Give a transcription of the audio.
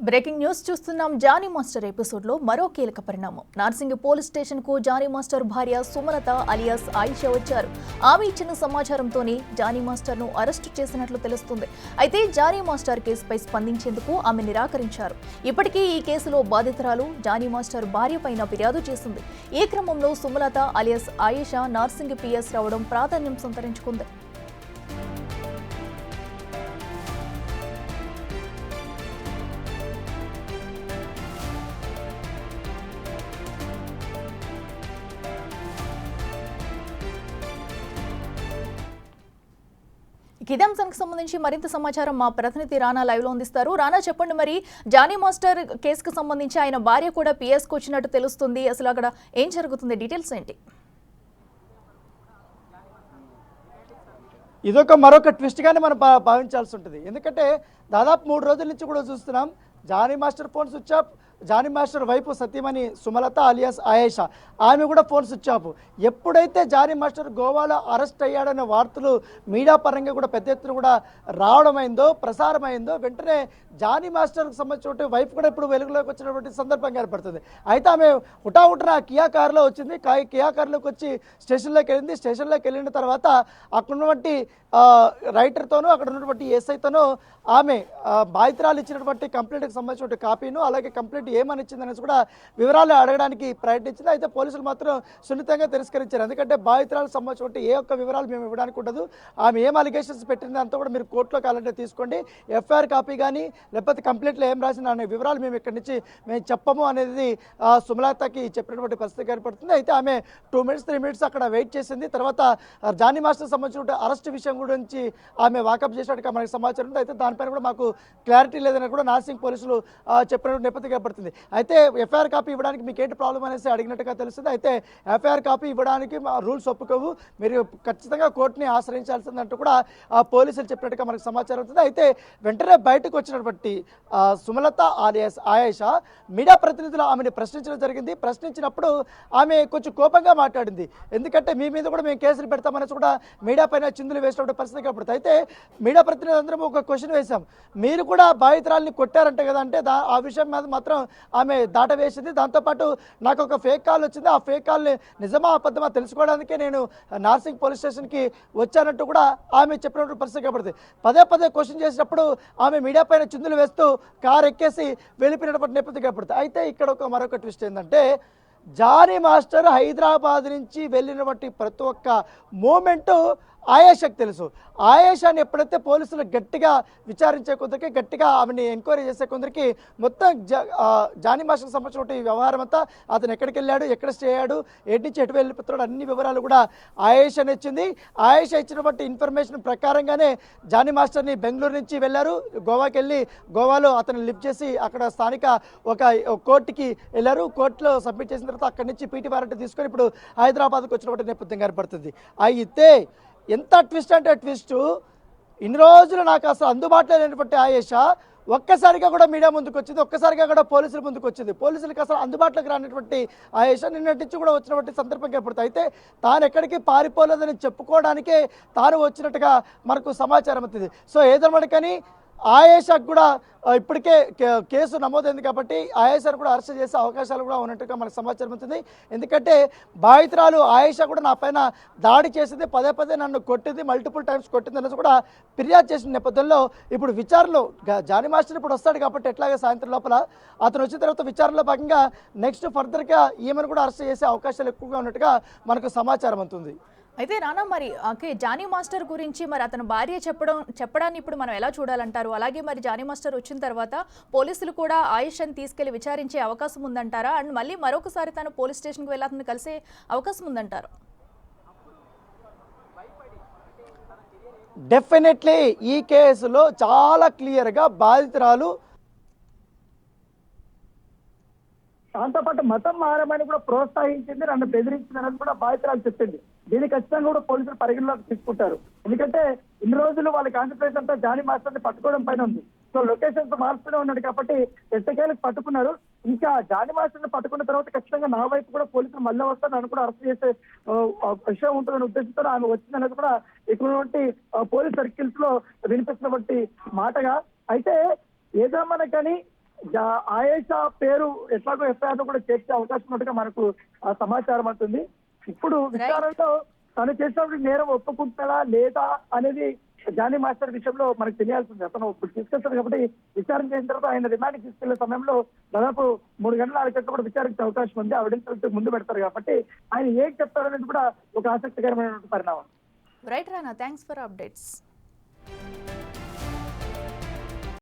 Breaking news చూస్తున్నాం. Jani master episode లో మరో కీలక పరిణామం. నార్సింగ్ పోలీస్ స్టేషన్ కు జానీ మాస్టర్ భార్య సుమలత అలియాస్ ఆయిషా వచ్చారు. ఆమె ఇచ్చిన సమాచారంతోనే జానీ మాస్టర్ ను అరెస్టు చేసినట్లు తెలుస్తుంది. అయితే జానీ మాస్టర్ కేసుపై స్పందించేందుకు ఆమె నిరాకరించారు. ఇప్పటికీ ఈ కేసులో బాధితురాలు జానీ మాస్టర్ భార్య పైన ఫిర్యాదు చేసింది. ఈ క్రమంలో సుమలత అలియాస్ ఆయిషా నార్సింగ్ పిఎస్ రావడం ప్రాధాన్యం సంతరించుకుంది. ఇదే అంశానికి సంబంధించి మరింత సమాచారం మా ప్రతినిధి రానా లైవ్ లో అందిస్తారు. రానా, చెప్పండి, మరి జానీ మాస్టర్ కేసుకు సంబంధించి ఆయన భార్య కూడా పిఎస్ కు వచ్చినట్టు తెలుస్తుంది. అసలు అక్కడ ఏం జరుగుతుంది, డీటెయిల్స్ ఏంటి? ఇదొక మరొక ట్విస్ట్ గానే మనం భావించాల్సి ఉంటుంది. ఎందుకంటే దాదాపు 3 రోజుల నుంచి కూడా చూస్తున్నాం Jani master phone switch off, Jani master వైపు సతీమణి సుమలత అలియాస్ ఆయేషా ఆమె కూడా ఫోన్ స్విచ్ ఆఫ్. ఎప్పుడైతే జానీ మాస్టర్ గోవాలో అరెస్ట్ అయ్యాడనే వార్తలు మీడియా పరంగా కూడా పెద్ద ఎత్తున కూడా రావడమైందో, ప్రసారమైందో, వెంటనే జానీ మాస్టర్కి సంబంధించిన వైఫ్ కూడా ఇప్పుడు వెలుగులోకి వచ్చినటువంటి సందర్భం ఏర్పడుతుంది. అయితే ఆమె హుటాహుటిన కియా కారులో వచ్చింది. కియా కారులోకి వచ్చి స్టేషన్లోకి వెళ్ళింది. స్టేషన్లోకి వెళ్ళిన తర్వాత అక్కడ ఉన్నటువంటి రైటర్తోనూ అక్కడ ఉన్నటువంటి ఎస్ఐతోనూ ఆమె బాధితురాలు ఇచ్చినటువంటి కంప్లైంట్కి సంబంధించిన కాపీను, అలాగే కంప్లైంట్ ఏమని ఇచ్చిందనేసి కూడా వివరాలు అడగడానికి ప్రయత్నించింది. అయితే పోలీసులు మాత్రం సున్నితంగా తిరస్కరించారు. ఎందుకంటే బాధితురాలకు సంబంధించిన ఏ ఒక్క వివరాలు మేము ఇవ్వడానికి ఉండదు, ఆమె ఏం అలిగేషన్స్ పెట్టింది అంతా కూడా మీరు కోర్టులో కావాలంటే తీసుకోండి, ఎఫ్ఐఆర్ కాపీ కానీ లేకపోతే కంప్లైంట్లో ఏం రాసిన అనే వివరాలు మేము ఇక్కడి నుంచి మేము చెప్పము అనేది సుమలతకి చెప్పినటువంటి పరిస్థితి ఏర్పడుతుంది. అయితే ఆమె 2 minutes 3 minutes అక్కడ వెయిట్ చేసింది. తర్వాత జానీ మాస్టర్ సంబంధించిన అరెస్ట్ విషయం గురించి ఆమె వాకప్ చేసినట్టుగా మనకి సమాచారం ఉంది. అయితే దానిపైన కూడా మాకు క్లారిటీ లేదని కూడా నార్సింగ్ పోలీసులు చెప్పినటువంటి నేపథ్యం ఏర్పడుతుంది. అయితే ఎఫ్ఐఆర్ కాపీ ఇవ్వడానికి మీకు ఏంటి ప్రాబ్లం అనేసి అడిగినట్టుగా తెలుస్తుంది. అయితే ఎఫ్ఐఆర్ కాపీ ఇవ్వడానికి మా రూల్స్ ఒప్పుకోవు, మీరు ఖచ్చితంగా కోర్టుని ఆశ్రయించాల్సిందంటూ కూడా పోలీసులు చెప్పినట్టుగా మనకు సమాచారం ఉంటుంది. అయితే వెంటనే బయటకు వచ్చినటువంటి సుమలత అలియాస్ ఆయేషా మీడియా ప్రతినిధులు ఆమెను ప్రశ్నించడం జరిగింది. ప్రశ్నించినప్పుడు ఆమె కొంచెం కోపంగా మాట్లాడింది. ఎందుకంటే మీ మీద కూడా మేము కేసులు పెడతామనేసి కూడా మీడియా పైన చిందులు వేసినప్పుడు పరిస్థితి కాబట్టి. అయితే మీడియా ప్రతినిధులు అందరం ఒక క్వశ్చన్ వేశాం, మీరు కూడా బాధితురాలని కొట్టారంట కదా అంటే ఆ విషయం మీద మాత్రం ఆమె దాట వేసింది. దాంతోపాటు నాకు ఒక ఫేక్ కాల్ వచ్చింది, ఆ ఫేక్ కాల్ని నిజమా అబద్ధమా తెలుసుకోవడానికే నేను నార్సింగ్ పోలీస్ స్టేషన్కి వచ్చానంటూ కూడా ఆమె చెప్పినటువంటి పరిస్థితి కాబట్టి పదే పదే క్వశ్చన్ చేసినప్పుడు ఆమె మీడియా పైన చిందులు వేస్తూ కారు ఎక్కేసి వెళ్ళిపోయినటువంటి నేపథ్యం ఏర్పడుతుంది. అయితే ఇక్కడ మరొక ట్విస్ట్ ఏంటంటే జానీ మాస్టర్ హైదరాబాద్ నుంచి వెళ్ళినటువంటి ప్రతి ఒక్క మూమెంటు ఆయేషాకు తెలుసు. ఆయేషాని ఎప్పుడైతే పోలీసులు గట్టిగా విచారించే కొందరికి, గట్టిగా ఆమెని ఎంక్వైరీ చేసే కొందరికి మొత్తం జానీ మాస్టర్కి సంబంధించిన వ్యవహారం అంతా, అతను ఎక్కడికి వెళ్ళాడు, ఎక్కడ స్టే అయ్యాడు, ఎటు నుంచి ఎటు వెళ్ళిపోతున్నాడు, అన్ని వివరాలు కూడా ఆయేషాని ఇచ్చింది. ఆయేషా ఇచ్చినటువంటి ఇన్ఫర్మేషన్ ప్రకారంగానే జానీ మాస్టర్ని బెంగళూరు నుంచి వెళ్ళారు, గోవాకి వెళ్ళి గోవాలో అతను లిఫ్ట్ చేసి అక్కడ స్థానిక ఒక కోర్టుకి వెళ్ళారు. కోర్టులో సబ్మిట్ చేసిన తర్వాత అక్కడి నుంచి పీటీ వారెంట్ తీసుకొని ఇప్పుడు హైదరాబాద్కి వచ్చినటువంటి నేపథ్యం ఏర్పడుతుంది. అయితే ఎంత ట్విస్ట్ అంటే ట్విస్ట్, ఇన్ని రోజులు నాకు అసలు అందుబాటులో లేనటువంటి ఆయేషా ఒక్కసారిగా కూడా మీడియా ముందుకు వచ్చింది, ఒక్కసారిగా కూడా పోలీసుల ముందుకు వచ్చింది. పోలీసులకు అసలు అందుబాటులోకి రానటువంటి ఆయేషా నిన్నటి నుంచి కూడా వచ్చినటువంటి సందర్భం ఏర్పడుతుంది. అయితే తాను ఎక్కడికి పారిపోలేదని చెప్పుకోవడానికే తాను వచ్చినట్టుగా మనకు సమాచారం అవుతుంది. సో ఏదన్నమాటకని ఆయేషాకు కూడా ఇప్పటికే కేసు నమోదైంది కాబట్టి ఆయేషాను కూడా అరెస్ట్ చేసే అవకాశాలు కూడా ఉన్నట్టుగా మనకు సమాచారం అవుతుంది. ఎందుకంటే బాధితురాలు ఆయేషా కూడా నా పైన దాడి చేసింది, పదే పదే నన్ను కొట్టింది, మల్టిపుల్ టైమ్స్ కొట్టింది అనేసి కూడా ఫిర్యాదు చేసిన నేపథ్యంలో ఇప్పుడు విచారణలో జానీ మాస్టర్ ఇప్పుడు వస్తాడు కాబట్టి ఎట్లాగే సాయంత్రం లోపల అతను వచ్చిన తర్వాత విచారణలో భాగంగా నెక్స్ట్ ఫర్దర్గా ఈమెను కూడా అరెస్ట్ చేసే అవకాశాలు ఎక్కువగా ఉన్నట్టుగా మనకు సమాచారం అవుతుంది. అయితే రానా, మరి జానీ మాస్టర్ గురించి మరి అతని భార్య చెప్పడాన్ని ఇప్పుడు మనం ఎలా చూడాలంటారు? అలాగే మరి జానీ మాస్టర్ వచ్చిన తర్వాత పోలీసులు కూడా ఆయేషాని తీసుకెళ్లి విచారించే అవకాశం ఉందంటారా? అండ్ మళ్ళీ మరొకసారి తను పోలీస్ స్టేషన్కి వెళ్ళి అతను కలిసే అవకాశం ఉందంటారు? డెఫినెట్లీ ఈ కేసులో చాలా క్లియర్గా బాధితురాలు, దాంతోపాటు మతం మారమని కూడా ప్రోత్సహించింది, నన్ను బెదిరించిందని కూడా బాధితురాలు చెప్పింది. దీన్ని ఖచ్చితంగా కూడా పోలీసులు పరిగణలోకి తీసుకుంటారు. ఎందుకంటే ఇన్ని రోజులు వాళ్ళ కాన్సన్ట్రేషన్ అంతా జానీ మాస్టర్ని పట్టుకోవడం పైన ఉంది. సో లొకేషన్స్ మార్చుతూనే ఉన్నాడు కాబట్టి ఎట్టకేలకు పట్టుకున్నారు. ఇంకా జానీ మాస్టర్ని పట్టుకున్న తర్వాత ఖచ్చితంగా నా వైపు కూడా పోలీసులు మళ్ళీ వస్తారు, నన్ను కూడా అరెస్ట్ చేసే విషయం ఉంటుందనే ఉద్దేశంతో ఆమె వచ్చిందనేది కూడా ఇక్కడ పోలీస్ సర్కిల్స్ లో వినిపిస్తున్నటువంటి మాటగా. అయితే ఏదేమన్నా కానీ ఆయేషా పేరు ఎట్లాగో ఎఫ్ఐఆర్ లో కూడా చేర్చే అవకాశం ఉన్నట్టుగా మనకు సమాచారం అవుతుంది. ఇప్పుడు విచారణలో తను చేసినప్పుడు నేరం ఒప్పుకుంటాడా లేదా అనేది జానీ మాస్టర్ విషయంలో మనకు తెలియాల్సింది. అతను ఇప్పుడు తీసుకొస్తాడు కాబట్టి విచారణ చేసిన తర్వాత ఆయన రిమాండ్కి తీసుకెళ్లే సమయంలో దాదాపు 3 గంటల 4 గంటలు కూడా విచారించే అవకాశం ఉంది. ఎవిడెన్స్ ముందు పెడతారు కాబట్టి ఆయన ఏం చెప్తారనేది కూడా ఒక ఆసక్తికరమైన పరిణామం. Right Rana, thanks for updates.